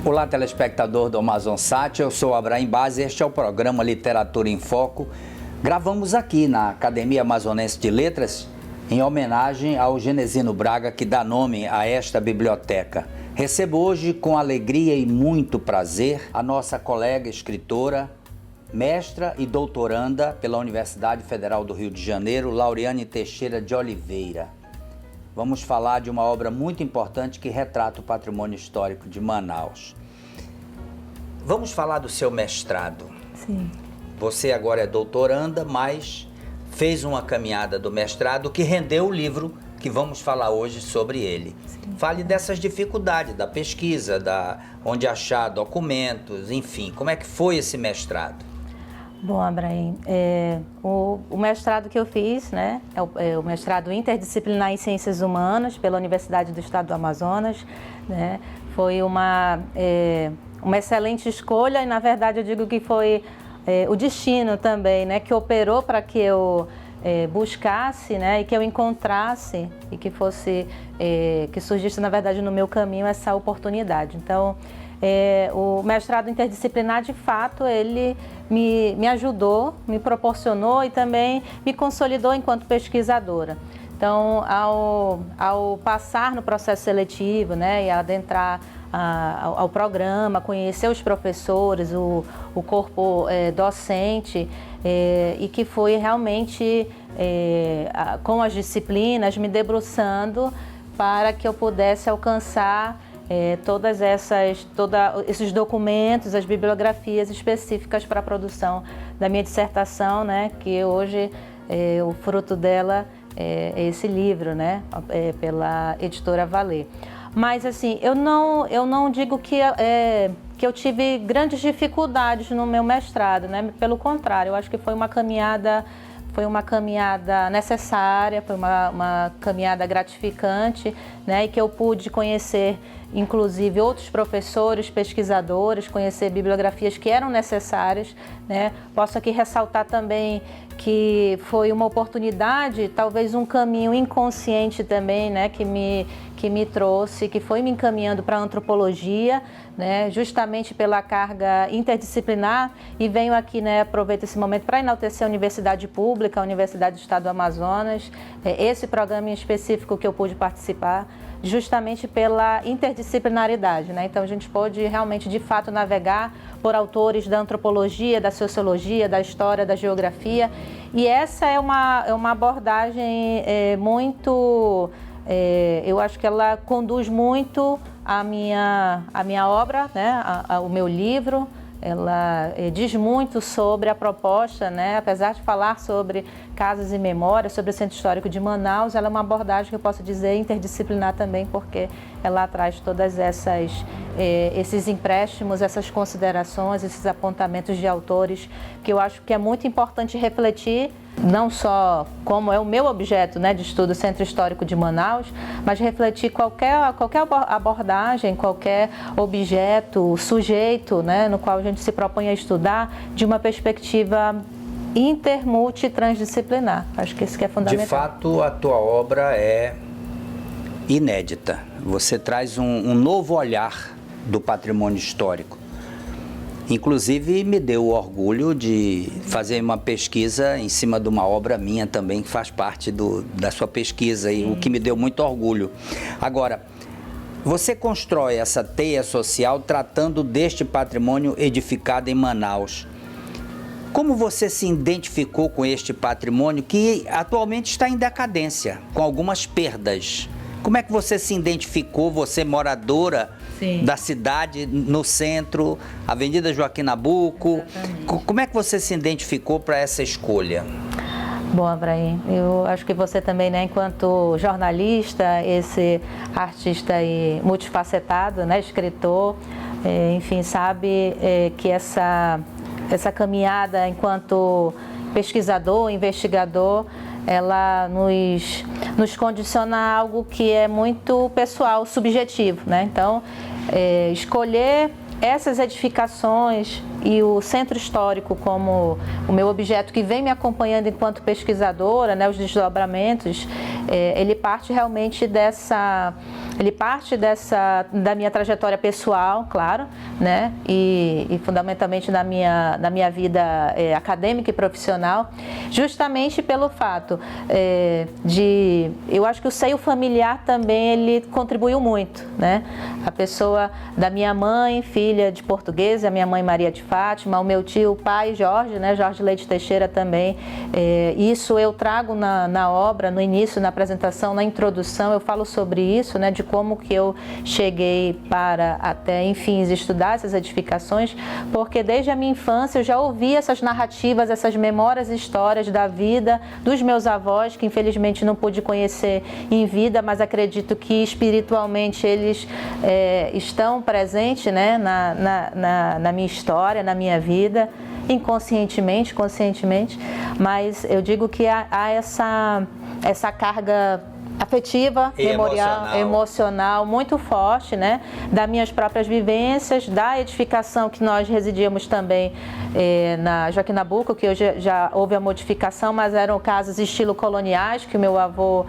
Olá, telespectador do Amazonsat, eu sou Abraim Baz e este é o programa Literatura em Foco. Gravamos aqui na Academia Amazonense de Letras, em homenagem ao Genesino Braga, que dá nome a esta biblioteca. Recebo hoje com alegria e muito prazer a nossa colega escritora, mestra e doutoranda pela Universidade Federal do Rio de Janeiro, Lauriane Teixeira de Oliveira. Vamos falar de uma obra muito importante que retrata o patrimônio histórico de Manaus. Vamos falar do seu mestrado. Sim. Você agora é doutoranda, mas fez uma caminhada do mestrado que rendeu o livro que vamos falar hoje sobre ele. Sim. Fale dessas dificuldades da pesquisa, onde achar documentos, enfim. Como é que foi esse mestrado? Bom, Abraim, o mestrado que eu fiz, né, é o mestrado interdisciplinar em Ciências Humanas pela Universidade do Estado do Amazonas, né, foi uma excelente escolha e, na verdade, eu digo que foi o destino também, né, que operou para que eu buscasse, né, e que eu encontrasse e que fosse, que surgisse, na verdade, no meu caminho essa oportunidade. Então, o mestrado interdisciplinar, de fato, ele me ajudou, me proporcionou e também me consolidou enquanto pesquisadora. Então, ao passar no processo seletivo, né, e adentrar ao programa, conhecer os professores, o corpo docente, e que foi realmente com as disciplinas me debruçando para que eu pudesse alcançar todos esses documentos, as bibliografias específicas para a produção da minha dissertação, né, que hoje o fruto dela é esse livro, né, pela editora Valer. Mas assim, eu não digo que eu tive grandes dificuldades no meu mestrado, né, pelo contrário, eu acho que foi uma caminhada necessária, foi uma caminhada gratificante, né, e que eu pude conhecer, inclusive, outros professores, pesquisadores, conhecer bibliografias que eram necessárias, né. Posso aqui ressaltar também que foi uma oportunidade, talvez um caminho inconsciente também, né, que me trouxe, que foi me encaminhando para a antropologia, né, justamente pela carga interdisciplinar, e venho aqui, né, aproveito esse momento para enaltecer a Universidade Pública, a Universidade do Estado do Amazonas, esse programa em específico que eu pude participar, justamente pela interdisciplinaridade, né? Então a gente pôde realmente, de fato, navegar por autores da antropologia, da sociologia, da história, da geografia, e essa é uma abordagem muito... eu acho que ela conduz muito a minha obra, né, o meu livro. Ela diz muito sobre a proposta, né, apesar de falar sobre casas e memórias, sobre o Centro Histórico de Manaus, ela é uma abordagem que eu posso dizer interdisciplinar também, porque ela traz todas esses empréstimos, essas considerações, esses apontamentos de autores, que eu acho que é muito importante refletir, não só como é o meu objeto, né, de estudo, Centro Histórico de Manaus, mas refletir qualquer abordagem, qualquer objeto, sujeito, né, no qual a gente se propõe a estudar, de uma perspectiva intermultitransdisciplinar. Acho que isso que é fundamental. De fato, a tua obra é inédita. Você traz um novo olhar do patrimônio histórico. Inclusive, me deu o orgulho de fazer uma pesquisa em cima de uma obra minha também, que faz parte da sua pesquisa, e o que me deu muito orgulho. Agora, você constrói essa teia social tratando deste patrimônio edificado em Manaus. Como você se identificou com este patrimônio que atualmente está em decadência, com algumas perdas? Como é que você se identificou, você moradora da cidade, no centro, Avenida Joaquim Nabuco? Exatamente. Como é que você se identificou para essa escolha? Bom, Abraim, eu acho que você também, né, enquanto jornalista, esse artista e multifacetado, né, escritor, enfim, sabe que essa caminhada enquanto pesquisador, investigador, ela nos condiciona a algo que é muito pessoal, subjetivo, né? Então, escolher essas edificações e o Centro Histórico como o meu objeto que vem me acompanhando enquanto pesquisadora, né, os desdobramentos, ele parte realmente da minha trajetória pessoal, claro, né, e fundamentalmente da minha vida acadêmica e profissional, justamente pelo fato eu acho que o seio familiar também ele contribuiu muito, né, a pessoa da minha mãe, filha de português, a minha mãe Maria de Fátima, o meu tio, pai Jorge, né, Jorge Leite Teixeira também, isso eu trago na obra, no início, na apresentação, na introdução, eu falo sobre isso, né, de como que eu cheguei para até, enfim, estudar essas edificações, porque desde a minha infância eu já ouvi essas narrativas, essas memórias e histórias da vida dos meus avós, que infelizmente não pude conhecer em vida, mas acredito que espiritualmente eles estão presentes, né, na minha história, na minha vida, inconscientemente, conscientemente, mas eu digo que há essa carga afetiva, memorial, emocional muito forte, né, das minhas próprias vivências, da edificação que nós residíamos também na Joaquim Nabuco, que hoje já houve a modificação, mas eram casas estilo coloniais, que o meu avô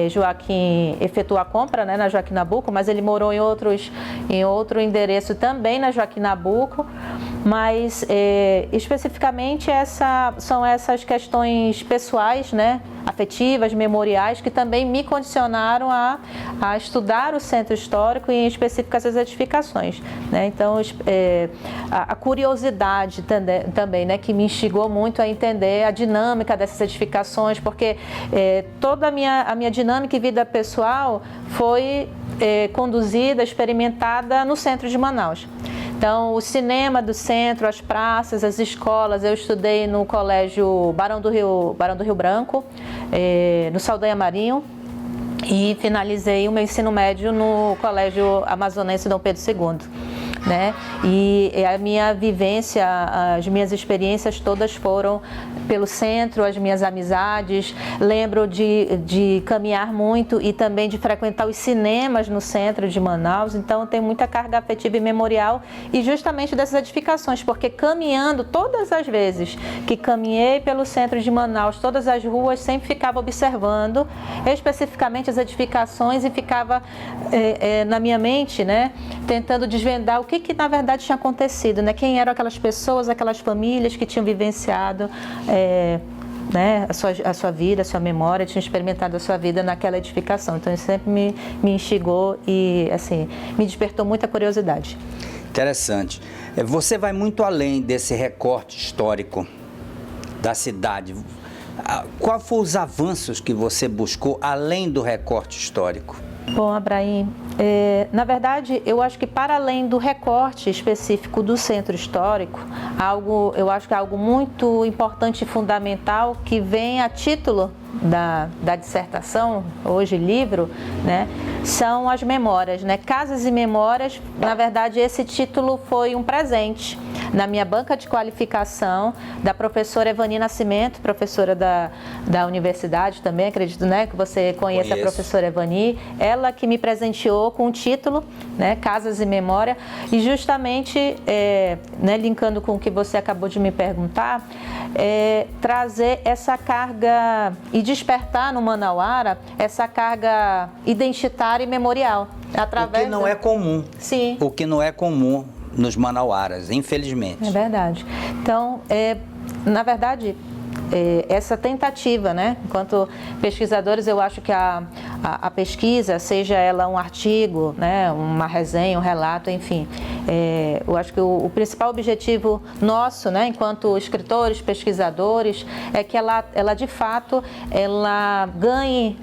Joaquim efetuou a compra, né, na Joaquim Nabuco, mas ele morou em outro endereço também na Joaquim Nabuco, mas especificamente são essas questões pessoais, né, afetivas, memoriais, que também me condicionaram a estudar o Centro Histórico e em específico essas edificações, né? Então, a curiosidade também, né, que me instigou muito a entender a dinâmica dessas edificações, porque toda a minha dinâmica e vida pessoal foi conduzida, experimentada no centro de Manaus. Então, o cinema do centro, as praças, as escolas, eu estudei no Colégio Barão do Rio Branco, no Saldanha Marinho, e finalizei o meu ensino médio no Colégio Amazonense Dom Pedro II. Né? E a minha vivência, as minhas experiências todas foram pelo centro, as minhas amizades. Lembro de caminhar muito e também de frequentar os cinemas no centro de Manaus. Então, tem muita carga afetiva e memorial e justamente dessas edificações, porque caminhando todas as vezes que caminhei pelo centro de Manaus, todas as ruas, sempre ficava observando especificamente as edificações e ficava na minha mente, né, tentando desvendar o que na verdade tinha acontecido, né? Quem eram aquelas pessoas, aquelas famílias que tinham vivenciado né, a sua vida, a sua memória, tinham experimentado a sua vida naquela edificação. Então isso sempre me instigou e assim, me despertou muita curiosidade. Interessante. Você vai muito além desse recorte histórico da cidade. Quais foram os avanços que você buscou além do recorte histórico? Bom, Abraim, na verdade, eu acho que para além do recorte específico do centro histórico, eu acho que é algo muito importante e fundamental que vem a título da dissertação, hoje livro, né, são as memórias, né? Casas e Memórias. Na verdade, esse título foi um presente na minha banca de qualificação da professora Evani Nascimento, professora da universidade também, acredito, né, que você conhece. Conheço. A professora Evani, ela que me presenteou com o título, né, Casas e Memória, e justamente, né, linkando com o que você acabou de me perguntar, trazer essa carga e despertar no manauara essa carga identitária e memorial. Através o que não é comum. Sim. O que não é comum nos manauaras, infelizmente. É verdade. Então, na verdade, essa tentativa, né? Enquanto pesquisadores, eu acho que a pesquisa, seja ela um artigo, né, uma resenha, um relato, enfim, eu acho que o principal objetivo nosso, né, enquanto escritores, pesquisadores, é que ela de fato, ela ganhe,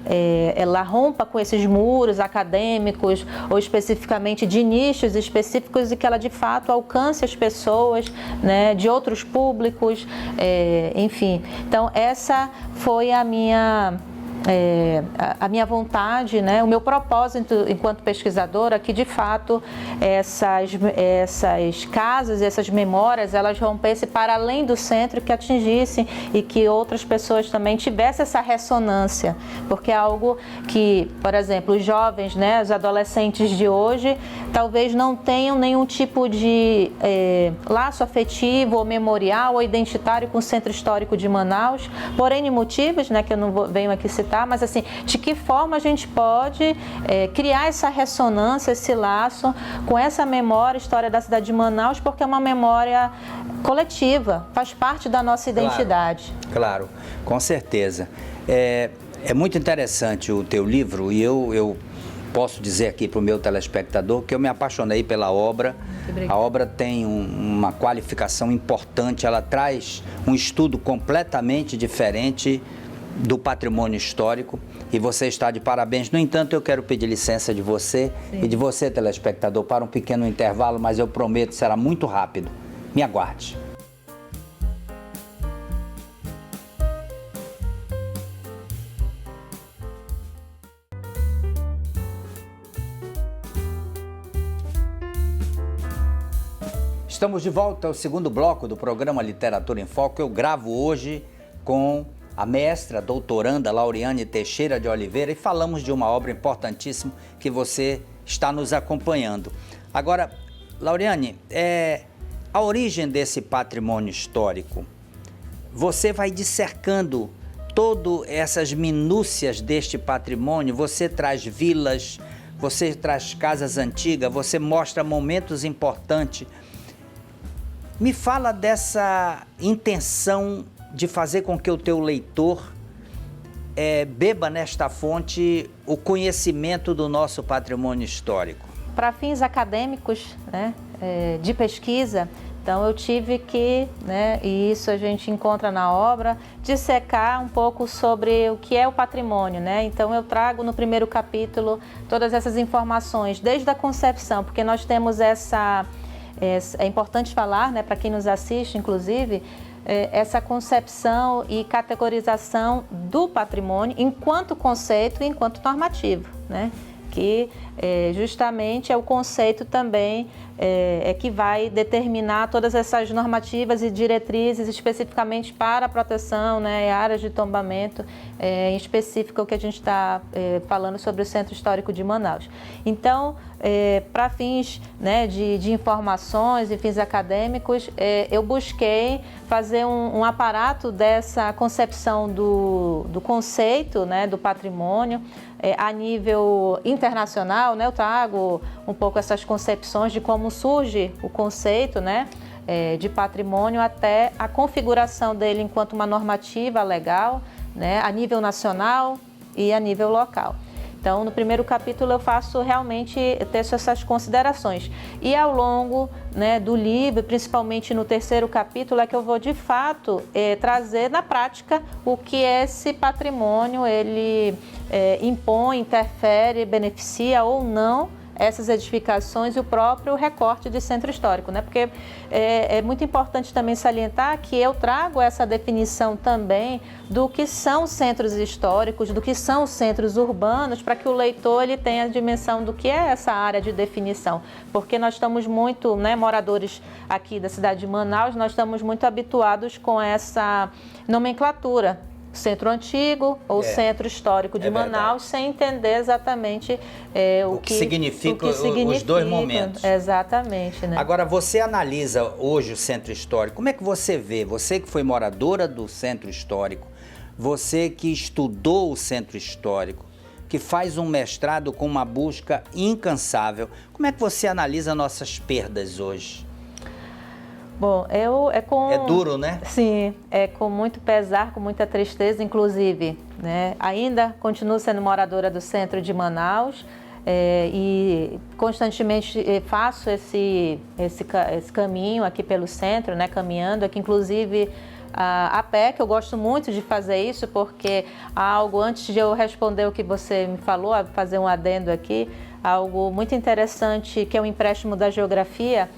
ela rompa com esses muros acadêmicos ou especificamente de nichos específicos e que ela de fato alcance as pessoas, né, de outros públicos, enfim. Então, essa foi a minha a minha vontade, né, o meu propósito enquanto pesquisadora, que de fato essas casas, essas memórias, elas rompessem para além do centro, que atingissem e que outras pessoas também tivessem essa ressonância, porque é algo que, por exemplo, os jovens, né, os adolescentes de hoje, talvez não tenham nenhum tipo de laço afetivo ou memorial ou identitário com o Centro Histórico de Manaus, por N motivos, né, que eu não venho aqui citar, mas assim, de que forma a gente pode criar essa ressonância, esse laço com essa memória, história da cidade de Manaus, porque é uma memória coletiva, faz parte da nossa identidade. Claro, com certeza. É muito interessante o teu livro e eu posso dizer aqui para o meu telespectador que eu me apaixonei pela obra. A obra tem uma qualificação importante, ela traz um estudo completamente diferente do patrimônio histórico e você está de parabéns. No entanto, eu quero pedir licença de você e de você, telespectador, para um pequeno intervalo, mas eu prometo, será muito rápido. Me aguarde. Estamos de volta ao segundo bloco do programa Literatura em Foco. Eu gravo hoje com a mestra, a doutoranda Lauriane Teixeira de Oliveira e falamos de uma obra importantíssima que você está nos acompanhando. Agora, Lauriane, a origem desse patrimônio histórico, você vai dissercando todas essas minúcias deste patrimônio, você traz vilas, você traz casas antigas, você mostra momentos importantes. Me fala dessa intenção de fazer com que o teu leitor beba nesta fonte o conhecimento do nosso patrimônio histórico. Para fins acadêmicos, né, de pesquisa, então eu tive que, né, e isso a gente encontra na obra, dissecar um pouco sobre o que é o patrimônio, né? Então eu trago no primeiro capítulo todas essas informações, desde a concepção, porque nós temos é importante falar, né, para quem nos assiste, inclusive, essa concepção e categorização do patrimônio enquanto conceito e enquanto normativo, né? Que justamente é o conceito também que vai determinar todas essas normativas e diretrizes especificamente para a proteção, né, áreas de tombamento, em específico o que a gente está falando sobre o Centro Histórico de Manaus. Então, para fins, né, de informações e fins acadêmicos, eu busquei fazer um aparato dessa concepção do conceito, né, do patrimônio, a nível internacional, né, eu trago um pouco essas concepções de como surge o conceito, né, de patrimônio até a configuração dele enquanto uma normativa legal, né, a nível nacional e a nível local. Então, no primeiro capítulo eu faço realmente, teço essas considerações. E ao longo, né, do livro, principalmente no terceiro capítulo, é que eu vou de fato trazer na prática o que esse patrimônio ele impõe, interfere, beneficia ou não essas edificações e o próprio recorte de centro histórico, né? Porque é muito importante também salientar que eu trago essa definição também do que são centros históricos, do que são centros urbanos, para que o leitor ele tenha a dimensão do que é essa área de definição. Porque nós estamos muito, né, moradores aqui da cidade de Manaus, nós estamos muito habituados com essa nomenclatura. Centro Antigo ou Centro Histórico de Manaus, sem entender exatamente o que significa os dois momentos. Exatamente, né? Agora, você analisa hoje o Centro Histórico, como é que você vê? Você que foi moradora do Centro Histórico, você que estudou o Centro Histórico, que faz um mestrado com uma busca incansável, como é que você analisa nossas perdas hoje? Bom, É duro, né? Sim, é com muito pesar, com muita tristeza, inclusive, né? Ainda continuo sendo moradora do centro de Manaus e constantemente faço esse caminho aqui pelo centro, né? Caminhando aqui, inclusive a pé, que eu gosto muito de fazer isso, porque há algo, antes de eu responder o que você me falou, fazer um adendo aqui, algo muito interessante, que é o empréstimo da geografia,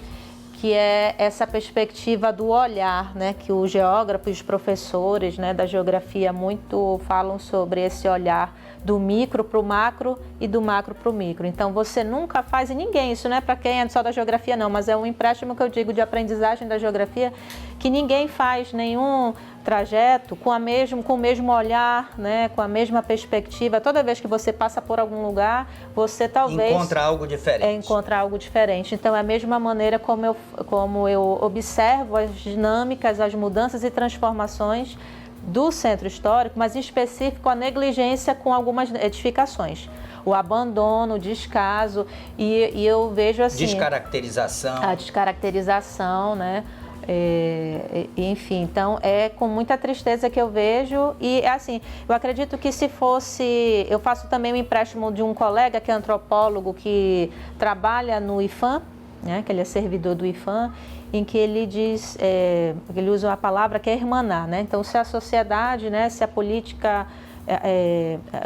que é essa perspectiva do olhar, né, que os geógrafos e os professores, né, da geografia muito falam sobre esse olhar do micro para o macro e do macro para o micro. Então você nunca faz, e ninguém, isso não é para quem é só da geografia não, mas é um empréstimo que eu digo de aprendizagem da geografia, que ninguém faz nenhum trajeto com o mesmo olhar, né, com a mesma perspectiva. Toda vez que você passa por algum lugar, você talvez encontra algo diferente. Encontra algo diferente. Então é a mesma maneira como eu observo as dinâmicas, as mudanças e transformações do centro histórico, mas em específico a negligência com algumas edificações. O abandono, o descaso, e eu vejo assim... Descaracterização. A descaracterização, né? Enfim, então é com muita tristeza que eu vejo e assim, eu acredito que se fosse, eu faço também um empréstimo de um colega que é antropólogo que trabalha no IPHAN, né, que ele é servidor do IPHAN, em que ele diz, ele usa uma palavra que é irmanar, né? Então se a sociedade, né, se a política,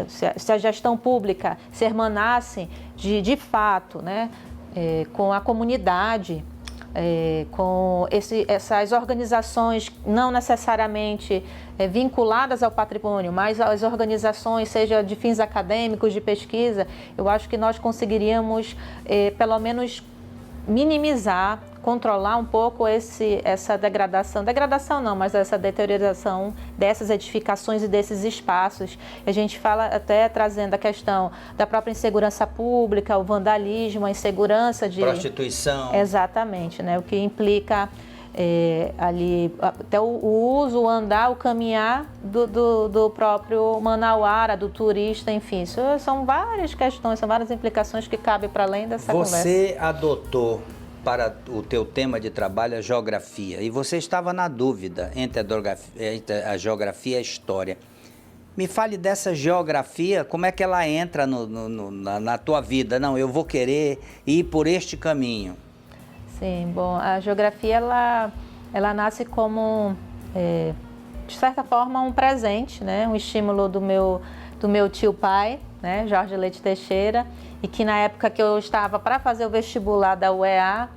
se a gestão pública se irmanasse de fato, né, com a comunidade, com essas organizações não necessariamente vinculadas ao patrimônio, mas as organizações, seja de fins acadêmicos, de pesquisa, eu acho que nós conseguiríamos, pelo menos, minimizar, controlar um pouco essa degradação não, mas essa deterioração dessas edificações e desses espaços. A gente fala até trazendo a questão da própria insegurança pública, o vandalismo, a insegurança de... Prostituição. Exatamente, né? O que implica ali até o uso, o andar, o caminhar do próprio manauara, do turista, enfim. Isso são várias questões, são várias implicações que cabem para além dessa conversa. Você adotou para o teu tema de trabalho a geografia e você estava na dúvida entre a geografia e a história. Me fale dessa geografia, como é que ela entra na tua vida? Não, eu vou querer ir por este caminho. Sim, bom, a geografia ela nasce como, de certa forma, um presente, né? Um estímulo do meu tio pai, né? Jorge Leite Teixeira, e que na época que eu estava para fazer o vestibular da UEA,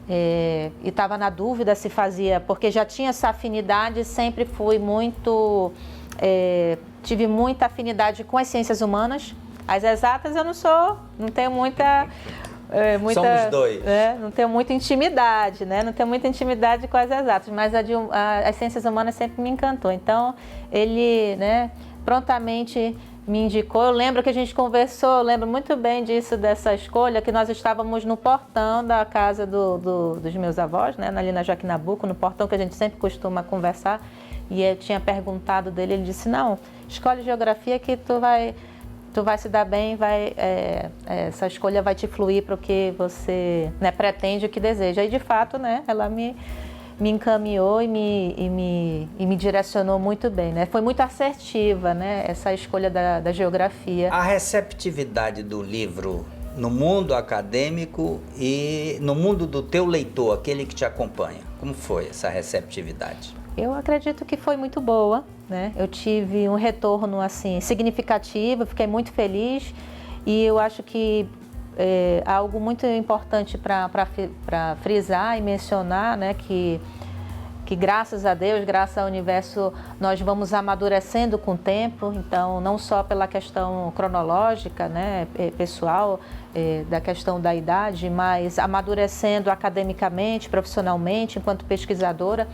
e estava na dúvida se fazia, porque já tinha essa afinidade, sempre fui muito, tive muita afinidade com as ciências humanas. As exatas eu não tenho muita... Somos dois. Não tenho muita intimidade, né? Não tenho muita intimidade com as exatas, mas as ciências humanas sempre me encantou. Então, ele, né, prontamente me indicou. Eu lembro que a gente conversou, eu lembro muito bem disso, dessa escolha, que nós estávamos no portão da casa dos meus avós, né, ali na Joaquim Nabuco, no portão que a gente sempre costuma conversar, e eu tinha perguntado dele, ele disse, não, escolhe geografia que tu vai se dar bem, essa escolha vai te fluir para o que você, né, pretende, o que deseja. E de fato, né, ela me encaminhou e me direcionou muito bem, né? Foi muito assertiva, né, essa escolha da geografia. A receptividade do livro no mundo acadêmico e no mundo do teu leitor, aquele que te acompanha, como foi essa receptividade? Eu acredito que foi muito boa, né? Eu tive um retorno assim significativo, fiquei muito feliz e eu acho que algo muito importante para frisar e mencionar, né, que graças a Deus, graças ao universo, nós vamos amadurecendo com o tempo, então não só pela questão cronológica, né, pessoal, da questão da idade, mas amadurecendo academicamente, profissionalmente, enquanto pesquisadora.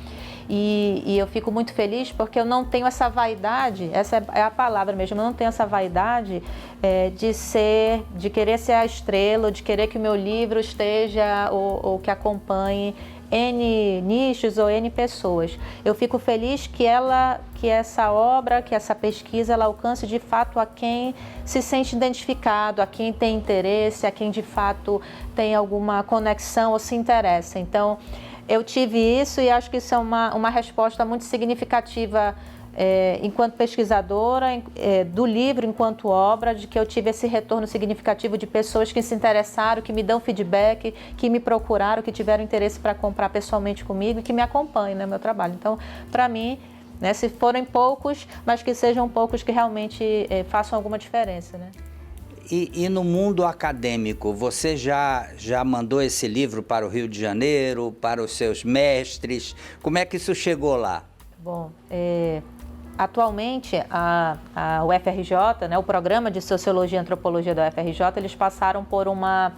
E eu fico muito feliz porque eu não tenho essa vaidade, essa é a palavra mesmo, eu não tenho essa vaidade de querer ser a estrela, de querer que o meu livro esteja ou que acompanhe N nichos ou N pessoas. Eu fico feliz que essa obra, que essa pesquisa, ela alcance de fato a quem se sente identificado, a quem tem interesse, a quem de fato tem alguma conexão ou se interessa. Então, eu tive isso e acho que isso é uma resposta muito significativa enquanto pesquisadora, do livro enquanto obra, de que eu tive esse retorno significativo de pessoas que se interessaram, que me dão feedback, que me procuraram, que tiveram interesse para comprar pessoalmente comigo e que me acompanham no meu trabalho. Então, para mim, né, se forem poucos, mas que sejam poucos que realmente façam alguma diferença, né? E no mundo acadêmico, você já mandou esse livro para o Rio de Janeiro, para os seus mestres? Como é que isso chegou lá? Bom, atualmente a UFRJ, né, o programa de Sociologia e Antropologia da UFRJ, eles passaram por uma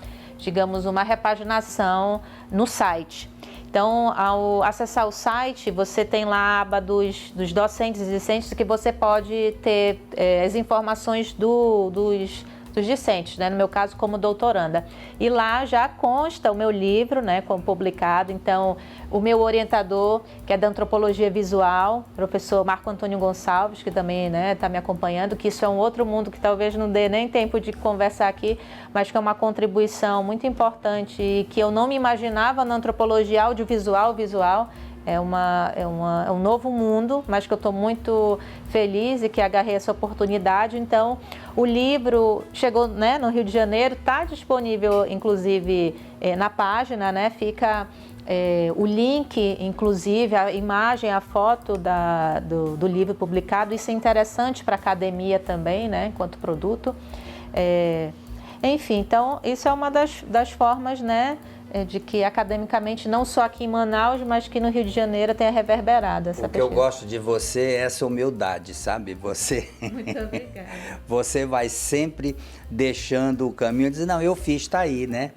repaginação no site. Então, ao acessar o site, você tem lá a aba dos docentes e discentes que você pode ter as informações dos discentes, né? No meu caso, como doutoranda. E lá já consta o meu livro, né, como publicado. Então, o meu orientador, que é da Antropologia Visual, professor Marco Antônio Gonçalves, que também, né, está me acompanhando, que isso é um outro mundo que talvez não dê nem tempo de conversar aqui, mas que é uma contribuição muito importante e que eu não me imaginava na antropologia audiovisual, visual. É um novo mundo, mas que eu estou muito feliz e que agarrei essa oportunidade. Então, o livro chegou, né, no Rio de Janeiro, está disponível, inclusive, na página, né? Fica o link, inclusive, a imagem, a foto do livro publicado. Isso é interessante para a academia também, né, enquanto produto. Enfim, então, isso é uma das formas, né, de que academicamente, não só aqui em Manaus, mas que no Rio de Janeiro tenha reverberado essa pesquisa. O que eu gosto de você é essa humildade, sabe? Você... Muito obrigada. Você vai sempre deixando o caminho, dizendo, não, eu fiz, tá aí, né?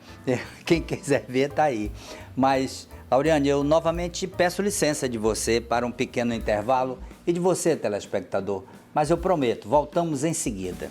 Quem quiser ver, tá aí. Mas, Lauriane, eu novamente peço licença de você para um pequeno intervalo e de você, telespectador. Mas eu prometo, voltamos em seguida.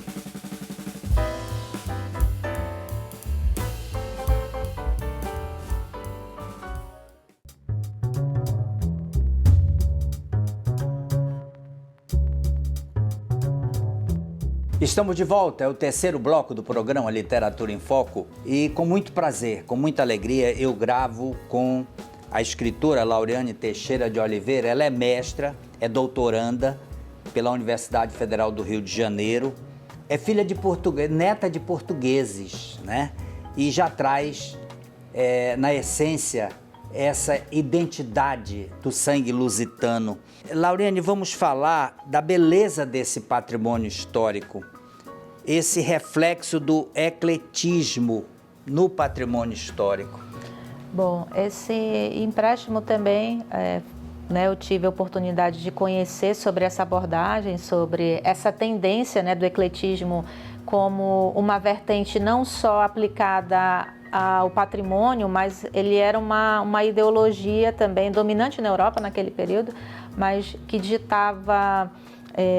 Estamos de volta, é o terceiro bloco do programa Literatura em Foco e com muito prazer, com muita alegria, eu gravo com a escritora Lauriane Teixeira de Oliveira. Ela é mestra, é doutoranda pela Universidade Federal do Rio de Janeiro, é filha de português, neta de portugueses, né? E já traz na essência essa identidade do sangue lusitano. Lauriane, vamos falar da beleza desse patrimônio histórico, esse reflexo do ecletismo no patrimônio histórico. Bom, esse empréstimo também, né, eu tive a oportunidade de conhecer sobre essa abordagem, sobre essa tendência, né, do ecletismo como uma vertente não só aplicada ao patrimônio, mas ele era uma ideologia também dominante na Europa naquele período, mas que ditava,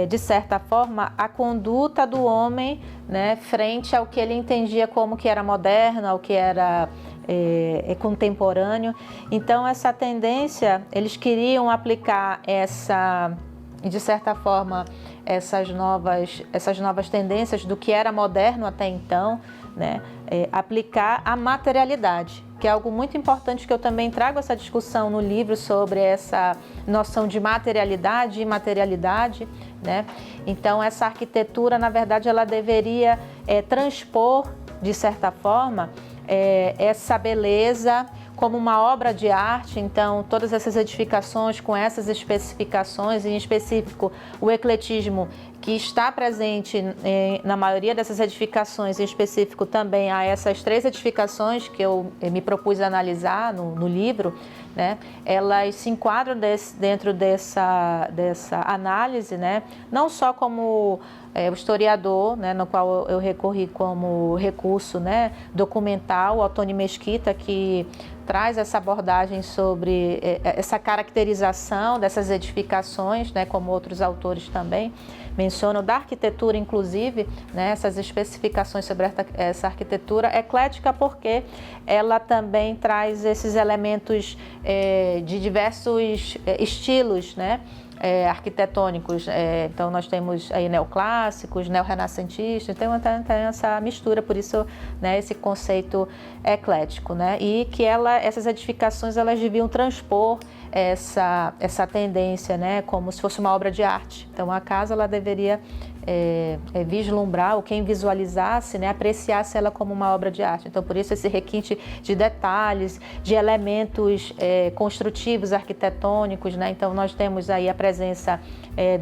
de certa forma, a conduta do homem, né, frente ao que ele entendia como que era moderno, ao que era contemporâneo. Então, essa tendência, eles queriam aplicar de certa forma, essas novas tendências do que era moderno até então, né, aplicar a materialidade, que é algo muito importante que eu também trago essa discussão no livro sobre essa noção de materialidade e imaterialidade, né? Então, essa arquitetura, na verdade, ela deveria transpor, de certa forma, essa beleza como uma obra de arte. Então, todas essas edificações com essas especificações, em específico o ecletismo, que está presente na maioria dessas edificações, em específico também há essas 3 edificações que eu me propus analisar no livro, né? Elas se enquadram dentro dessa análise, né? Não só como o historiador, né, no qual eu recorri como recurso, né, documental, o Antônio Mesquita, que traz essa abordagem sobre essa caracterização dessas edificações, né, como outros autores também mencionam, da arquitetura, inclusive, né, essas especificações sobre essa arquitetura eclética, porque ela também traz esses elementos de diversos estilos, né, arquitetônicos. Então, nós temos aí neoclássicos, neorrenascentistas, então tem essa mistura, por isso, né, esse conceito eclético, né, e que essas edificações, elas deviam transpor essa tendência, né, como se fosse uma obra de arte. Então, a casa, ela deveria vislumbrar, ou quem visualizasse, né, apreciasse ela como uma obra de arte. Então, por isso esse requinte de detalhes, de elementos construtivos, arquitetônicos, né? Então, nós temos aí a presença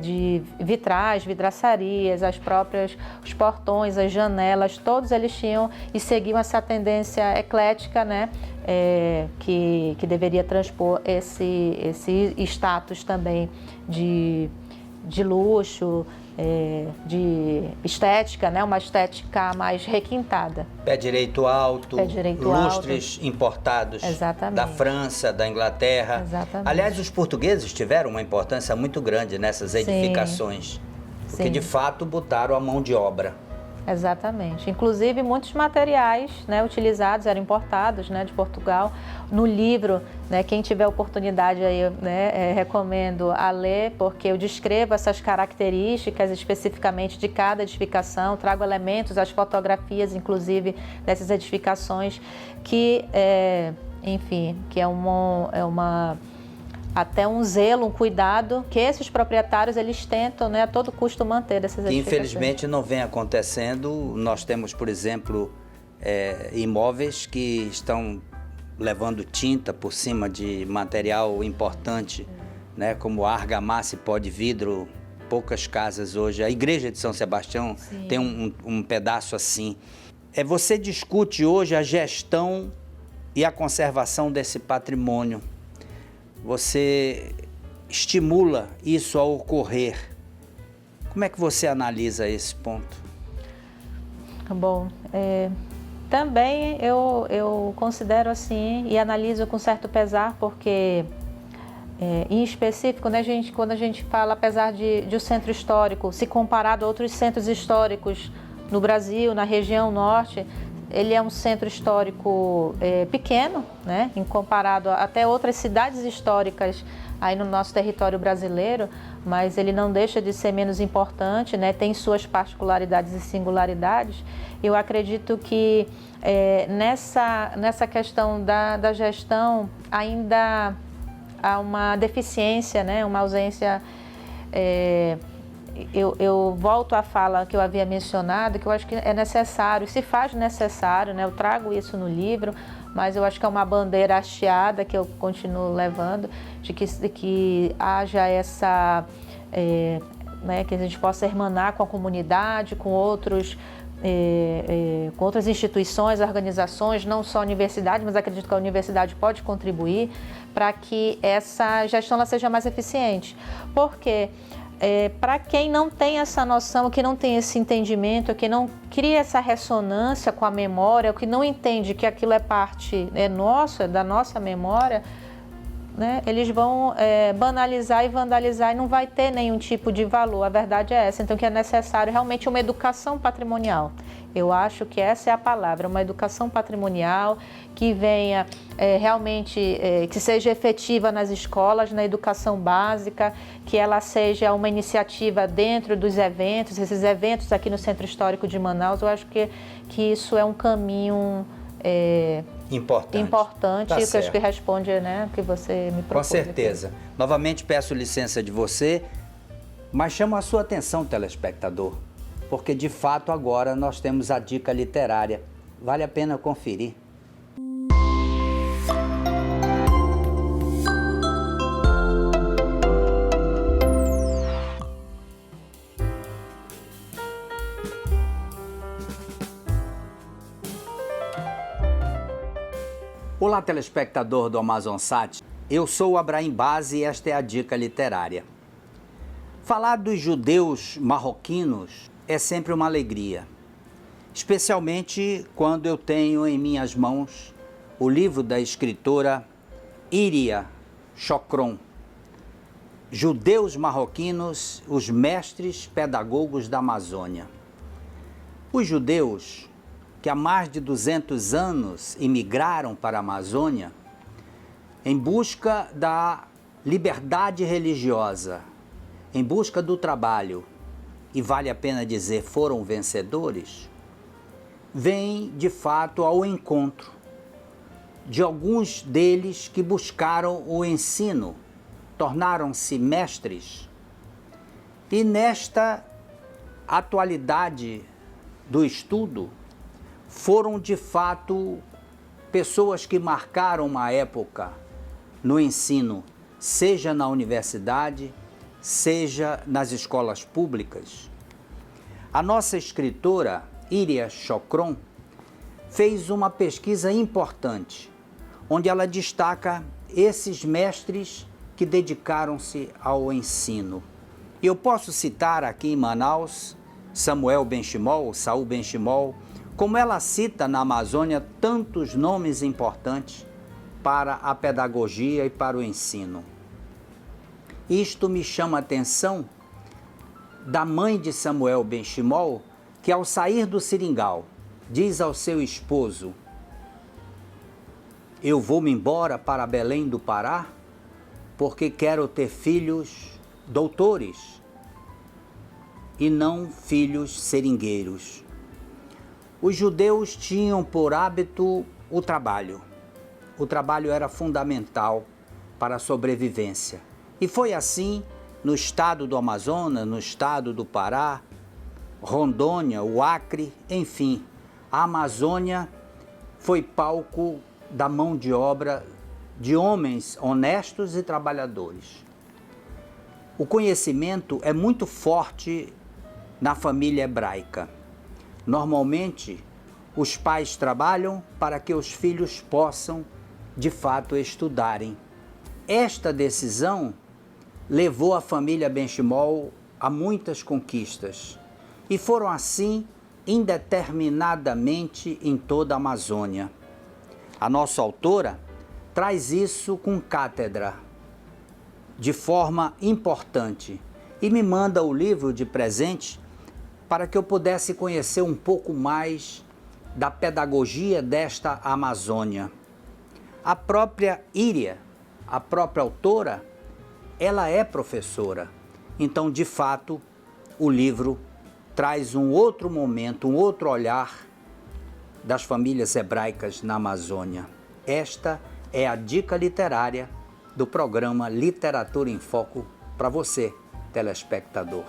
de vitrais, vidraçarias, os portões, as janelas, todos eles tinham e seguiam essa tendência eclética, né? Que deveria transpor esse status também de luxo, de estética, né? Uma estética mais requintada. Pé direito alto, lustres importados da França, da Inglaterra. Exatamente. Aliás, os portugueses tiveram uma importância muito grande nessas edificações, porque de fato botaram a mão de obra. Exatamente. Inclusive, muitos materiais, né, utilizados eram importados, né, de Portugal. No livro, né, quem tiver oportunidade aí, né, recomendo a ler, porque eu descrevo essas características especificamente de cada edificação, trago elementos, as fotografias, inclusive, dessas edificações, que, enfim, que até um zelo, um cuidado que esses proprietários eles tentam, né, a todo custo manter dessas edificações. Infelizmente não vem acontecendo. Nós temos, por exemplo, imóveis que estão levando tinta por cima de material importante, né, como argamassa e pó de vidro. Poucas casas hoje. A igreja de São Sebastião tem um pedaço assim. Você discute hoje a gestão e a conservação desse patrimônio. Você estimula isso a ocorrer. Como é que você analisa esse ponto? Bom, também eu considero assim e analiso com certo pesar, porque em específico, né, quando a gente fala, apesar de o centro histórico, se comparado a outros centros históricos no Brasil, na região norte, ele é um centro histórico pequeno, né, em comparado a até outras cidades históricas aí no nosso território brasileiro, mas ele não deixa de ser menos importante, né, tem suas particularidades e singularidades. Eu acredito que nessa questão da gestão ainda há uma deficiência, né, uma ausência. Eu volto à fala que eu havia mencionado, que eu acho que é necessário, se faz necessário, né? Eu trago isso no livro, mas eu acho que é uma bandeira hasteada que eu continuo levando, de que haja essa, né, que a gente possa hermanar com a comunidade, com outras instituições, organizações, não só a universidade, mas acredito que a universidade pode contribuir para que essa gestão ela seja mais eficiente. Porque para quem não tem essa noção, que não tem esse entendimento, que não cria essa ressonância com a memória, que não entende que aquilo é parte nossa, da nossa memória, né, eles vão banalizar e vandalizar e não vai ter nenhum tipo de valor. A verdade é essa. Então, que é necessário realmente uma educação patrimonial. Eu acho que essa é a palavra, uma educação patrimonial que venha realmente, que seja efetiva nas escolas, na educação básica, que ela seja uma iniciativa dentro dos eventos, esses eventos aqui no Centro Histórico de Manaus. Eu acho que isso é um caminho importante Tá que certo. eu acho que responde, né, o que você me propôs. Com certeza. Aqui. Novamente peço licença de você, mas chamo a sua atenção, telespectador, porque de fato agora nós temos a dica literária. Vale a pena conferir. Olá, telespectador do AmazonSat. Eu sou o Abraim Base e esta é a dica literária. Falar dos judeus marroquinos é sempre uma alegria, especialmente quando eu tenho em minhas mãos o livro da escritora Iria Chokron, Judeus Marroquinos, os Mestres Pedagogos da Amazônia. Os judeus que há mais de 200 anos imigraram para a Amazônia em busca da liberdade religiosa, em busca do trabalho, e vale a pena dizer, foram vencedores, vêm de fato ao encontro de alguns deles que buscaram o ensino, tornaram-se mestres, e nesta atualidade do estudo foram, de fato, pessoas que marcaram uma época no ensino, seja na universidade, seja nas escolas públicas. A nossa escritora, Iria Chocron, fez uma pesquisa importante, onde ela destaca esses mestres que dedicaram-se ao ensino. E eu posso citar aqui em Manaus, Samuel Benchimol, Saul Benchimol, como ela cita na Amazônia tantos nomes importantes para a pedagogia e para o ensino. Isto me chama a atenção da mãe de Samuel Benchimol, que ao sair do seringal, diz ao seu esposo: eu vou-me embora para Belém do Pará, porque quero ter filhos doutores e não filhos seringueiros. Os judeus tinham por hábito o trabalho. O trabalho era fundamental para a sobrevivência. E foi assim no estado do Amazonas, no estado do Pará, Rondônia, o Acre, enfim. A Amazônia foi palco da mão de obra de homens honestos e trabalhadores. O conhecimento é muito forte na família hebraica. Normalmente, os pais trabalham para que os filhos possam, de fato, estudarem. Esta decisão levou a família Benchimol a muitas conquistas e foram assim indeterminadamente em toda a Amazônia. A nossa autora traz isso com cátedra, de forma importante, e me manda o livro de presente para que eu pudesse conhecer um pouco mais da pedagogia desta Amazônia. A própria Iria, a própria autora, ela é professora. Então, de fato, o livro traz um outro momento, um outro olhar das famílias hebraicas na Amazônia. Esta é a dica literária do programa Literatura em Foco para você, telespectador.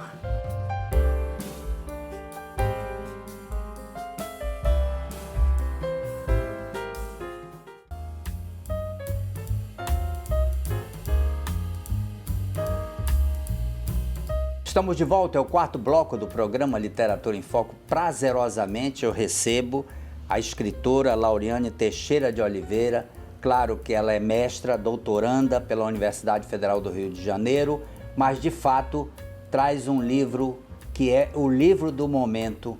Estamos de volta, é o quarto bloco do programa Literatura em Foco. Prazerosamente eu recebo a escritora Lauriane Teixeira de Oliveira. Claro que ela é mestra, doutoranda pela Universidade Federal do Rio de Janeiro, mas de fato traz um livro que é o livro do momento.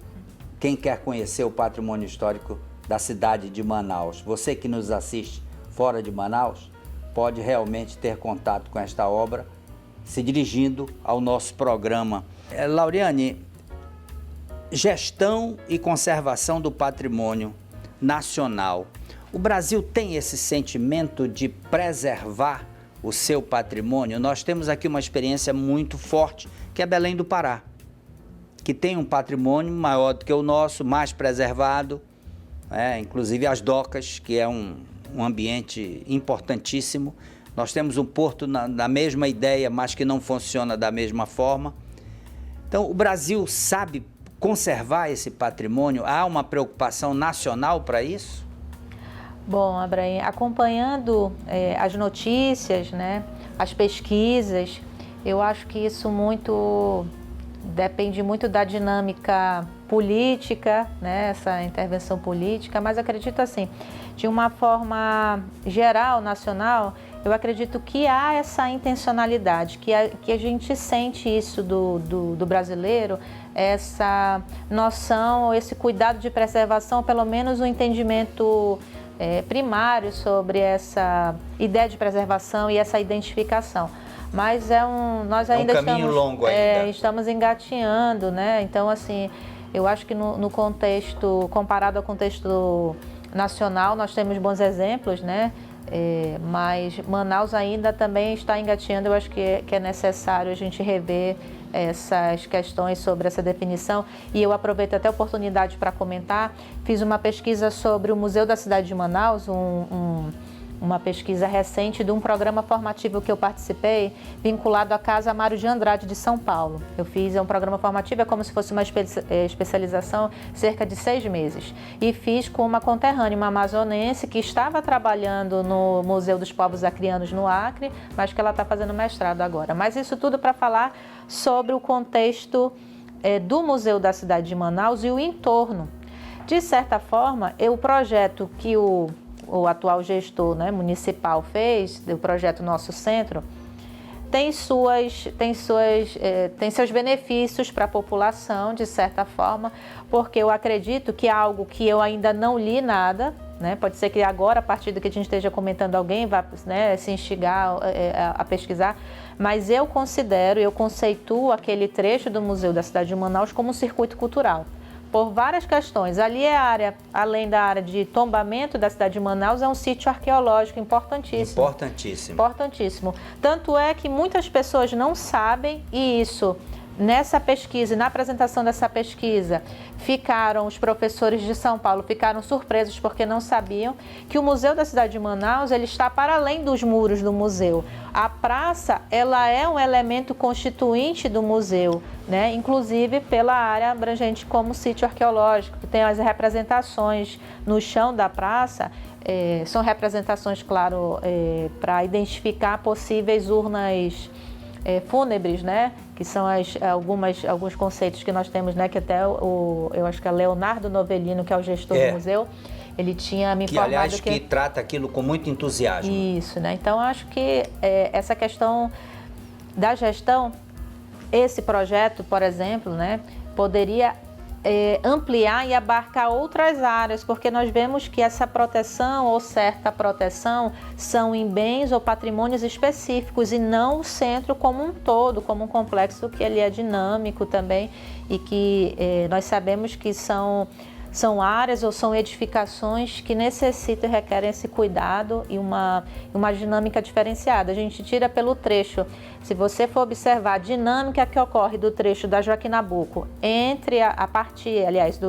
Quem quer conhecer o patrimônio histórico da cidade de Manaus, você que nos assiste fora de Manaus, pode realmente ter contato com esta obra se dirigindo ao nosso programa. Lauriane, gestão e conservação do patrimônio nacional. O Brasil tem esse sentimento de preservar o seu patrimônio? Nós temos aqui uma experiência muito forte, que é Belém do Pará, que tem um patrimônio maior do que o nosso, mais preservado, inclusive as docas, que é um ambiente importantíssimo. Nós temos um porto na mesma ideia, mas que não funciona da mesma forma. Então, o Brasil sabe conservar esse patrimônio? Há uma preocupação nacional para isso? Bom, Abraim, acompanhando as notícias, as pesquisas, eu acho que isso depende muito da dinâmica política, essa intervenção política, mas acredito assim, de uma forma geral, nacional, eu acredito que há essa intencionalidade, que a gente sente isso do brasileiro, essa noção, esse cuidado de preservação, pelo menos um entendimento primário sobre essa ideia de preservação e essa identificação. Mas nós ainda caminho longo ainda. Estamos engatinhando, Então, assim, eu acho que no contexto, comparado ao contexto nacional, nós temos bons exemplos, mas Manaus ainda também está engatinhando. Eu acho que é necessário a gente rever essas questões sobre essa definição. E eu aproveito até a oportunidade para comentar. Fiz uma pesquisa sobre o Museu da Cidade de Manaus, um uma pesquisa recente de um programa formativo que eu participei, vinculado à Casa Mário de Andrade de São Paulo. Eu fiz um programa formativo, é como se fosse uma especialização, cerca de 6 meses. E fiz com uma conterrânea, uma amazonense, que estava trabalhando no Museu dos Povos Acrianos no Acre, mas que ela está fazendo mestrado agora. Mas isso tudo para falar sobre o contexto do Museu da cidade de Manaus e o entorno. De certa forma, o projeto que o atual gestor, né, municipal fez, o projeto Nosso Centro, tem seus benefícios para a população, de certa forma, porque eu acredito que é algo que eu ainda não li nada, né? Pode ser que agora, a partir do que a gente esteja comentando, alguém vá, né, se instigar a pesquisar, mas eu conceituo aquele trecho do Museu da cidade de Manaus como um circuito cultural. Por várias questões. Ali é a área, além da área de tombamento da cidade de Manaus, é um sítio arqueológico importantíssimo. Importantíssimo. Tanto é que muitas pessoas não sabem, e isso, nessa pesquisa, na apresentação dessa pesquisa, os professores de São Paulo ficaram surpresos porque não sabiam que o Museu da cidade de Manaus, ele está para além dos muros do museu. A praça, ela é um elemento constituinte do museu, né? Inclusive pela área abrangente como sítio arqueológico, que tem as representações no chão da praça, são representações, claro, para identificar possíveis urnas fúnebres, né? Que são alguns conceitos que nós temos, né? Que até eu acho que é Leonardo Novellino, que é o gestor do museu, ele tinha me informado aliás, que trata aquilo com muito entusiasmo. Isso, né? Então, acho que essa questão da gestão, esse projeto, por exemplo, né? Poderia ampliar e abarcar outras áreas, porque nós vemos que essa proteção ou certa proteção são em bens ou patrimônios específicos e não o centro como um todo, como um complexo que ele é dinâmico também e que nós sabemos que são áreas ou são edificações que necessitam e requerem esse cuidado e uma dinâmica diferenciada. A gente tira pelo trecho. Se você for observar a dinâmica que ocorre do trecho da Joaquim Nabuco entre a partir, aliás,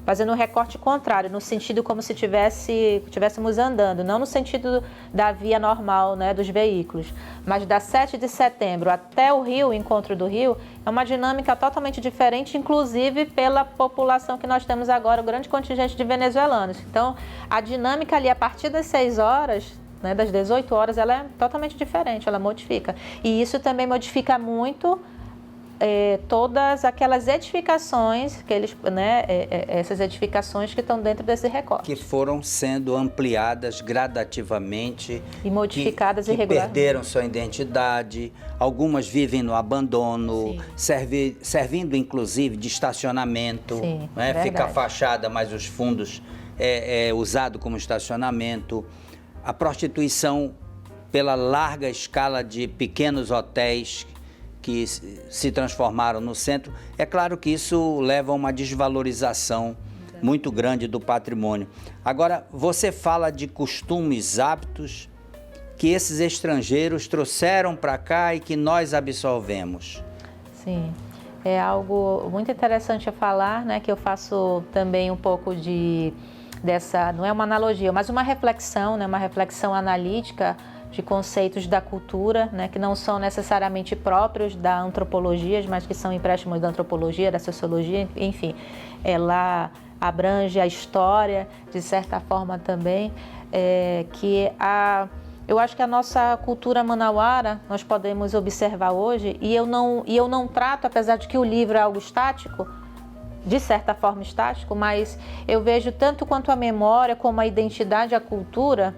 fazendo um recorte contrário, no sentido como se estivéssemos andando, não no sentido da via normal, né, dos veículos, mas da 7 de setembro até o Rio, o encontro do Rio, é uma dinâmica totalmente diferente, inclusive pela população que nós temos agora, o grande contingente de venezuelanos. Então, a dinâmica ali, a partir das 6 horas, né, das 18 horas, ela é totalmente diferente, ela modifica. E isso também modifica muito todas aquelas edificações, essas edificações que estão dentro desse recorte. Que foram sendo ampliadas gradativamente. E modificadas que irregularmente. Perderam sua identidade, algumas vivem no abandono, servindo inclusive de estacionamento. Sim, né? Fica a fachada, mas os fundos é usado como estacionamento. A prostituição pela larga escala de pequenos hotéis que se transformaram no centro. É claro que isso leva a uma desvalorização muito grande do patrimônio. Agora, você fala de costumes, hábitos que esses estrangeiros trouxeram para cá e que nós absorvemos. Sim, é algo muito interessante a falar, né? Que eu faço também um pouco dessa, não é uma analogia, mas uma reflexão, né? Uma reflexão analítica de conceitos da cultura, né, que não são necessariamente próprios da antropologia, mas que são empréstimos da antropologia, da sociologia, enfim. Ela abrange a história, de certa forma também, eu acho que a nossa cultura manauara, nós podemos observar hoje, e eu não trato, apesar de que o livro é algo estático, de certa forma estático, mas eu vejo tanto quanto a memória, como a identidade, a cultura,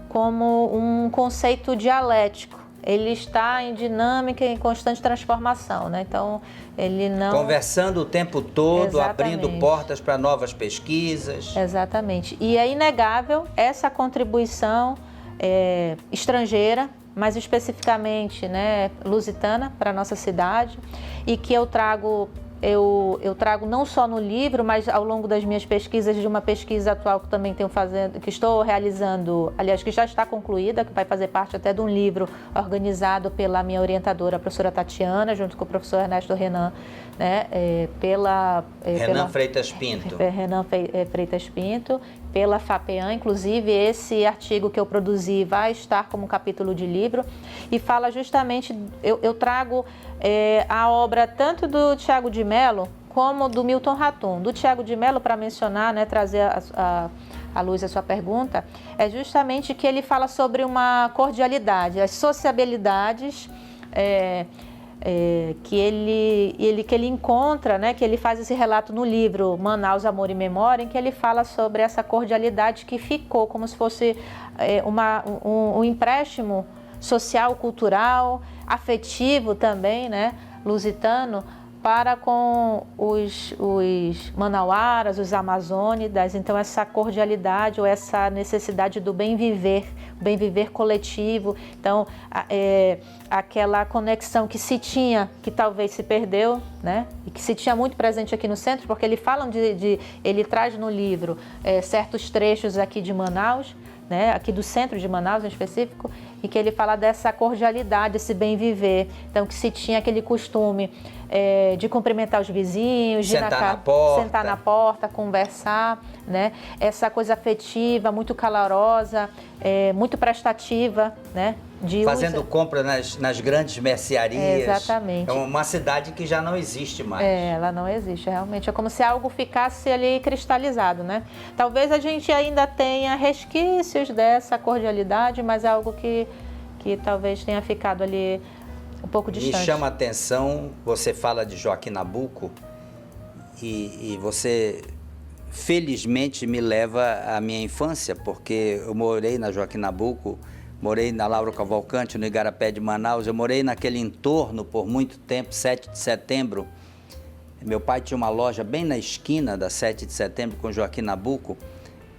como um conceito dialético. Ele está em dinâmica e em constante transformação, né? Então, ele não... Conversando o tempo todo, Exatamente. Abrindo portas para novas pesquisas. Exatamente. E é inegável essa contribuição estrangeira, mais especificamente, né, lusitana, para a nossa cidade, e que eu trago não só no livro, mas ao longo das minhas pesquisas, de uma pesquisa atual que também que estou realizando, aliás, que já está concluída, que vai fazer parte até de um livro organizado pela minha orientadora, a professora Tatiana, junto com o professor Ernesto Renan, né, Renan Freitas Pinto. Renan Freitas Pinto, pela FAPEAM, inclusive esse artigo que eu produzi vai estar como capítulo de livro, e fala justamente, eu trago a obra tanto do Tiago de Mello como do Milton Ratum. Do Tiago de Mello, para mencionar, né, trazer à luz a sua pergunta, é justamente que ele fala sobre uma cordialidade, as sociabilidades que ele encontra, né, que ele faz esse relato no livro Manaus, Amor e Memória, em que ele fala sobre essa cordialidade que ficou como se fosse um empréstimo social, cultural, afetivo também, né, lusitano, para com os manauaras, os amazônidas. Então essa cordialidade ou essa necessidade do bem viver coletivo, então aquela conexão que se tinha, que talvez se perdeu, né? E que se tinha muito presente aqui no centro, porque ele fala ele traz no livro certos trechos aqui de Manaus, né, aqui do centro de Manaus em específico, e que ele fala dessa cordialidade, esse bem viver. Então que se tinha aquele costume de cumprimentar os vizinhos, de sentar na porta, conversar, né? Essa coisa afetiva, muito calorosa, muito prestativa, né? Fazendo compra nas grandes mercearias. Exatamente. É uma cidade que já não existe mais. Ela não existe, realmente. É como se algo ficasse ali cristalizado, né? Talvez a gente ainda tenha resquícios dessa cordialidade, mas é algo que talvez tenha ficado ali um pouco distante. Me chama a atenção, você fala de Joaquim Nabuco e você felizmente me leva à minha infância, porque eu morei na Joaquim Nabuco, morei na Lauro Cavalcante, no Igarapé de Manaus, eu morei naquele entorno por muito tempo, 7 de setembro. Meu pai tinha uma loja bem na esquina da 7 de setembro com Joaquim Nabuco.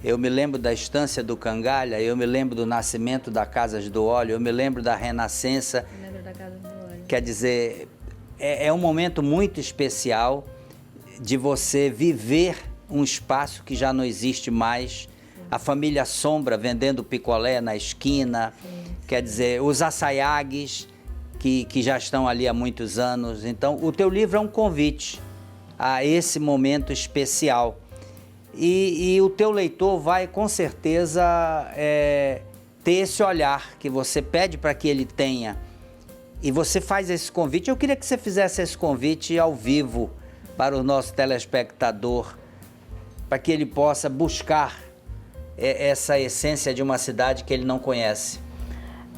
Eu me lembro da Estância do Cangalha, eu me lembro do nascimento da Casas do Óleo, eu me lembro da Renascença. Eu lembro da Casa do Óleo. Quer dizer, é um momento muito especial de você viver um espaço que já não existe mais. A família Sombra vendendo picolé na esquina. Sim. Quer dizer, os açaiagues que já estão ali há muitos anos. Então, o teu livro é um convite a esse momento especial. E o teu leitor vai, com certeza, ter esse olhar que você pede para que ele tenha. E você faz esse convite. Eu queria que você fizesse esse convite ao vivo para o nosso telespectador, para que ele possa buscar essa essência de uma cidade que ele não conhece.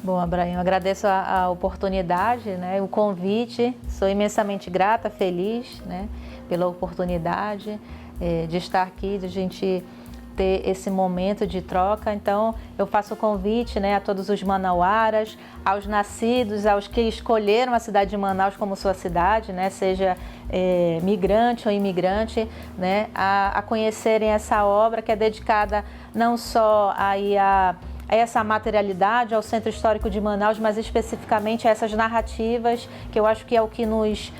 Bom, Abraão, agradeço a oportunidade, né, o convite. Sou imensamente grata, feliz, né, pela oportunidade de estar aqui, de a gente ter esse momento de troca. Então, eu faço o convite, né, a todos os manauaras, aos nascidos, aos que escolheram a cidade de Manaus como sua cidade, né, seja migrante ou imigrante, né, a conhecerem essa obra que é dedicada não só aí a essa materialidade, ao Centro Histórico de Manaus, mas especificamente a essas narrativas, que eu acho que é o que nos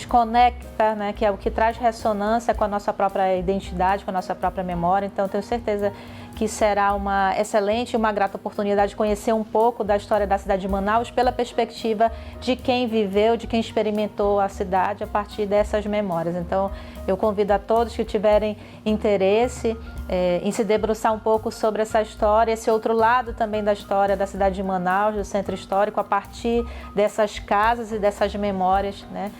conecta, né? Que é o que traz ressonância com a nossa própria identidade, com a nossa própria memória. Então, tenho certeza que será uma excelente e uma grata oportunidade de conhecer um pouco da história da cidade de Manaus pela perspectiva de quem viveu, de quem experimentou a cidade a partir dessas memórias. Então, eu convido a todos que tiverem interesse em se debruçar um pouco sobre essa história, esse outro lado também da história da cidade de Manaus, do Centro Histórico, a partir dessas casas e dessas memórias, né?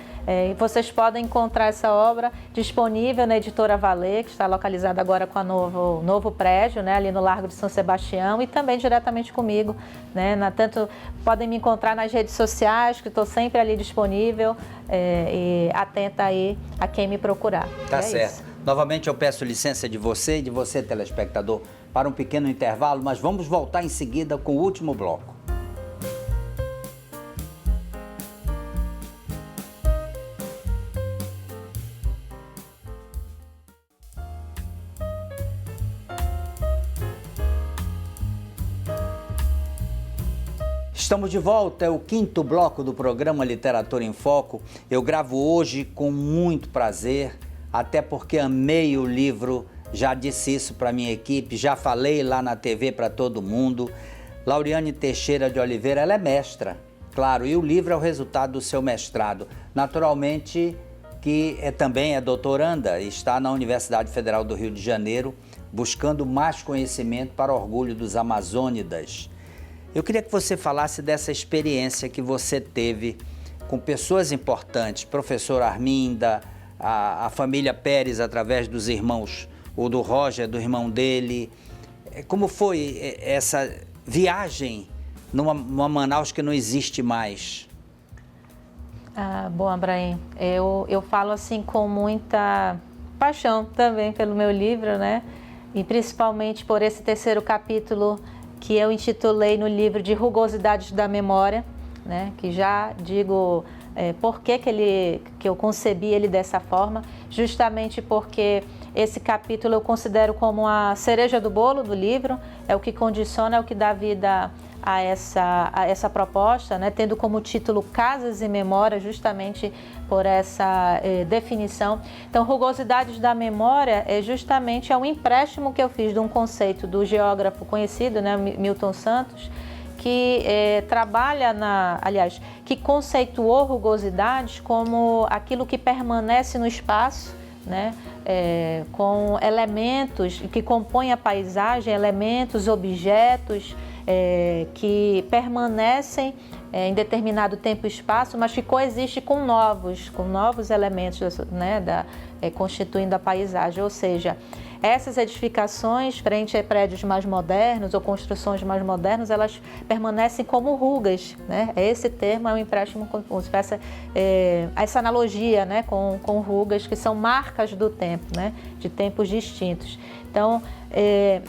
Vocês podem encontrar essa obra disponível na Editora Valer, que está localizada agora com o novo prédio, né, ali no Largo de São Sebastião, e também diretamente comigo, né, tanto podem me encontrar nas redes sociais, que estou sempre ali disponível e atenta aí a quem me procurar. Tá certo. Isso. Novamente eu peço licença de você e de você, telespectador, para um pequeno intervalo, mas vamos voltar em seguida com o último bloco. Estamos de volta, é o quinto bloco do programa Literatura em Foco. Eu gravo hoje com muito prazer, até porque amei o livro, já disse isso para minha equipe, já falei lá na TV para todo mundo. Lauriane Teixeira de Oliveira, ela é mestra, claro, e o livro é o resultado do seu mestrado. Naturalmente, que também é doutoranda e está na Universidade Federal do Rio de Janeiro, buscando mais conhecimento para orgulho dos amazônidas. Eu queria que você falasse dessa experiência que você teve com pessoas importantes, professor Arminda, a família Pérez através dos irmãos, ou do Roger, do irmão dele. Como foi essa viagem numa Manaus que não existe mais? Bom, Abraim, eu falo assim com muita paixão também pelo meu livro, né? E principalmente por esse terceiro capítulo que eu intitulei no livro de Rugosidades da Memória, né? Que já digo por que eu concebi ele dessa forma, justamente porque esse capítulo eu considero como a cereja do bolo do livro, é o que condiciona, é o que dá vida a essa proposta, né? Tendo como título Casas e Memórias, justamente por essa definição. Então, Rugosidades da Memória é justamente um empréstimo que eu fiz de um conceito do geógrafo conhecido, né, Milton Santos, que trabalha que conceituou rugosidades como aquilo que permanece no espaço, né, com elementos que compõem a paisagem, elementos, objetos que permanecem em determinado tempo e espaço, mas que coexistem com novos elementos, né, constituindo a paisagem, ou seja, essas edificações frente a prédios mais modernos ou construções mais modernas, elas permanecem como rugas, né? Esse termo é um empréstimo, essa analogia, né, com rugas que são marcas do tempo, né, de tempos distintos. Então,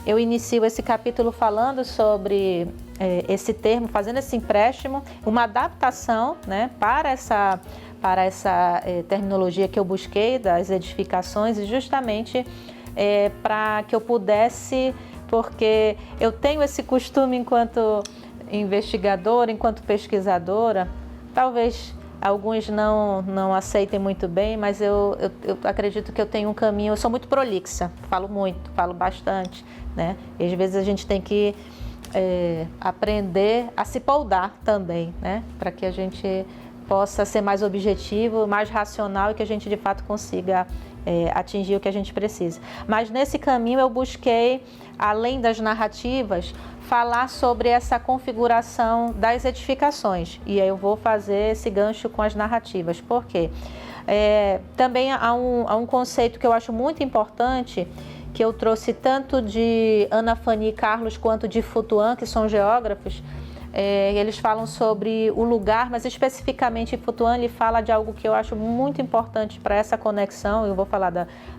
eu inicio esse capítulo falando sobre esse termo, fazendo esse empréstimo, uma adaptação, né, para essa terminologia que eu busquei das edificações e justamente para que eu pudesse, porque eu tenho esse costume enquanto investigadora, enquanto pesquisadora, talvez alguns não aceitem muito bem, mas eu acredito que eu tenho um caminho, eu sou muito prolixa, falo bastante, né? E às vezes a gente tem que aprender a se poldar também, né? Para que a gente possa ser mais objetivo, mais racional e que a gente de fato consiga atingir o que a gente precisa. Mas nesse caminho eu busquei, além das narrativas, falar sobre essa configuração das edificações. E aí eu vou fazer esse gancho com as narrativas. Por quê? Também há um conceito que eu acho muito importante, que eu trouxe tanto de Ana Fanny Carlos quanto de Futuan, que são geógrafos. Eles falam sobre o lugar, mas especificamente Futuan ele fala de algo que eu acho muito importante para essa conexão, eu vou falar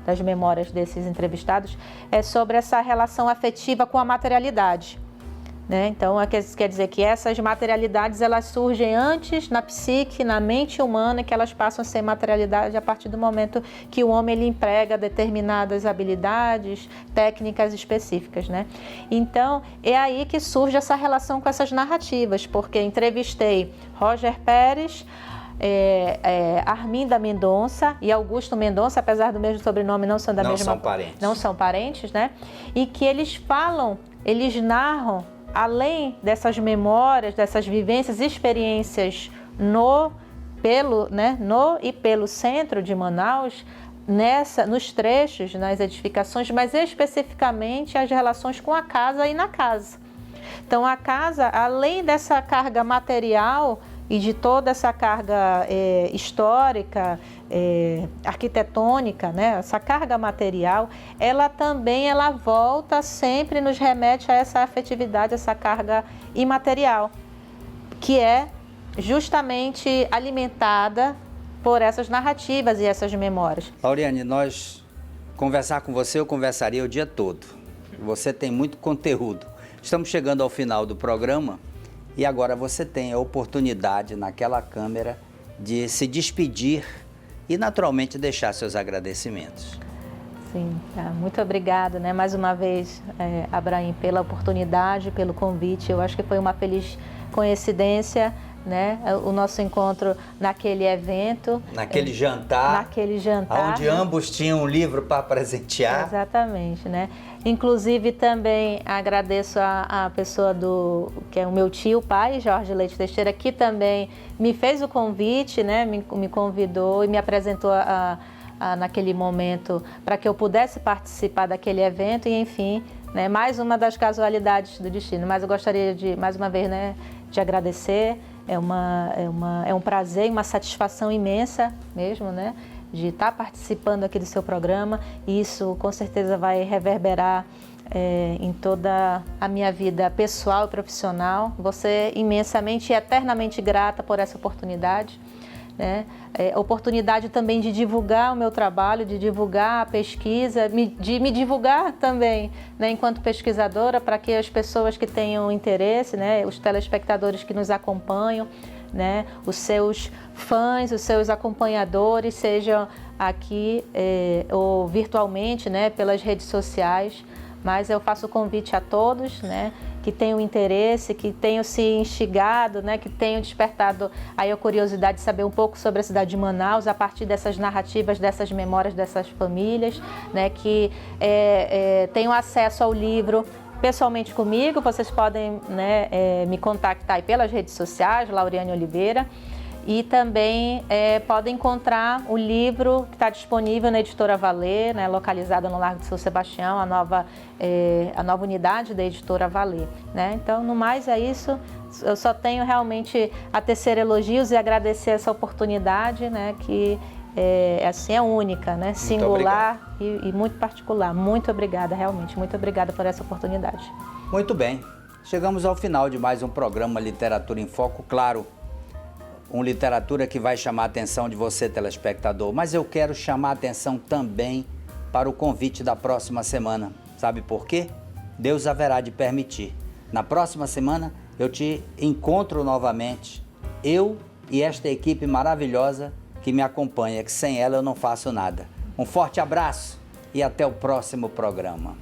das memórias desses entrevistados, é sobre essa relação afetiva com a materialidade. Né? Então, quer dizer que essas materialidades elas surgem antes na psique, na mente humana, que elas passam a ser materialidade a partir do momento que o homem ele emprega determinadas habilidades, técnicas específicas. Né? Então, é aí que surge essa relação com essas narrativas, porque entrevistei Roger Pérez, Arminda Mendonça e Augusto Mendonça, apesar do mesmo sobrenome, não são da mesma... Não são parentes, né? E que eles narram, além dessas memórias, dessas vivências, experiências no e pelo centro de Manaus, nos trechos, nas edificações, mas especificamente as relações com a casa e na casa. Então, a casa, além dessa carga material e de toda essa carga histórica, arquitetônica, né? Essa carga material, ela também volta sempre, nos remete a essa afetividade, essa carga imaterial, que é justamente alimentada por essas narrativas e essas memórias. Lauriane, conversar com você, eu conversaria o dia todo. Você tem muito conteúdo. Estamos chegando ao final do programa e agora você tem a oportunidade naquela câmera de se despedir e naturalmente deixar seus agradecimentos. Sim, muito obrigada, né? Mais uma vez, Abraim, pela oportunidade, pelo convite. Eu acho que foi uma feliz coincidência né, o nosso encontro naquele evento. Naquele jantar. Onde ambos tinham um livro para presentear. Exatamente, né? Inclusive também agradeço a pessoa que é o meu tio, pai, Jorge Leite Teixeira, que também me fez o convite, né? Me convidou e me apresentou naquele momento para que eu pudesse participar daquele evento e, enfim, né? Mais uma das casualidades do destino. Mas eu gostaria de, mais uma vez, né, de agradecer. É um prazer e uma satisfação imensa mesmo, né, de estar participando aqui do seu programa. E isso com certeza vai reverberar em toda a minha vida pessoal e profissional. Vou ser imensamente e eternamente grata por essa oportunidade, né? Oportunidade também de divulgar o meu trabalho, de divulgar a pesquisa, de me divulgar também, né, enquanto pesquisadora, para que as pessoas que tenham interesse, né, os telespectadores que nos acompanham, né, os seus fãs, os seus acompanhadores, sejam aqui ou virtualmente, né, pelas redes sociais. Mas eu faço o convite a todos, né, que tenham interesse, que tenham se instigado, né, que tenham despertado aí a curiosidade de saber um pouco sobre a cidade de Manaus, a partir dessas narrativas, dessas memórias dessas famílias, né, que tenham acesso ao livro pessoalmente comigo. Vocês podem, né, me contactar aí pelas redes sociais, Lauriane Oliveira. E também podem encontrar o livro que está disponível na Editora Valer, né, localizada no Largo de São Sebastião, a nova unidade da Editora Valer, né? Então, no mais é isso. Eu só tenho realmente a tecer elogios e agradecer essa oportunidade, né, que assim, é única, né, singular e muito particular. Muito obrigada, realmente. Muito obrigada por essa oportunidade. Muito bem. Chegamos ao final de mais um programa Literatura em Foco, claro. Uma literatura que vai chamar a atenção de você, telespectador. Mas eu quero chamar a atenção também para o convite da próxima semana. Sabe por quê? Deus haverá de permitir. Na próxima semana eu te encontro novamente. Eu e esta equipe maravilhosa que me acompanha, que sem ela eu não faço nada. Um forte abraço e até o próximo programa.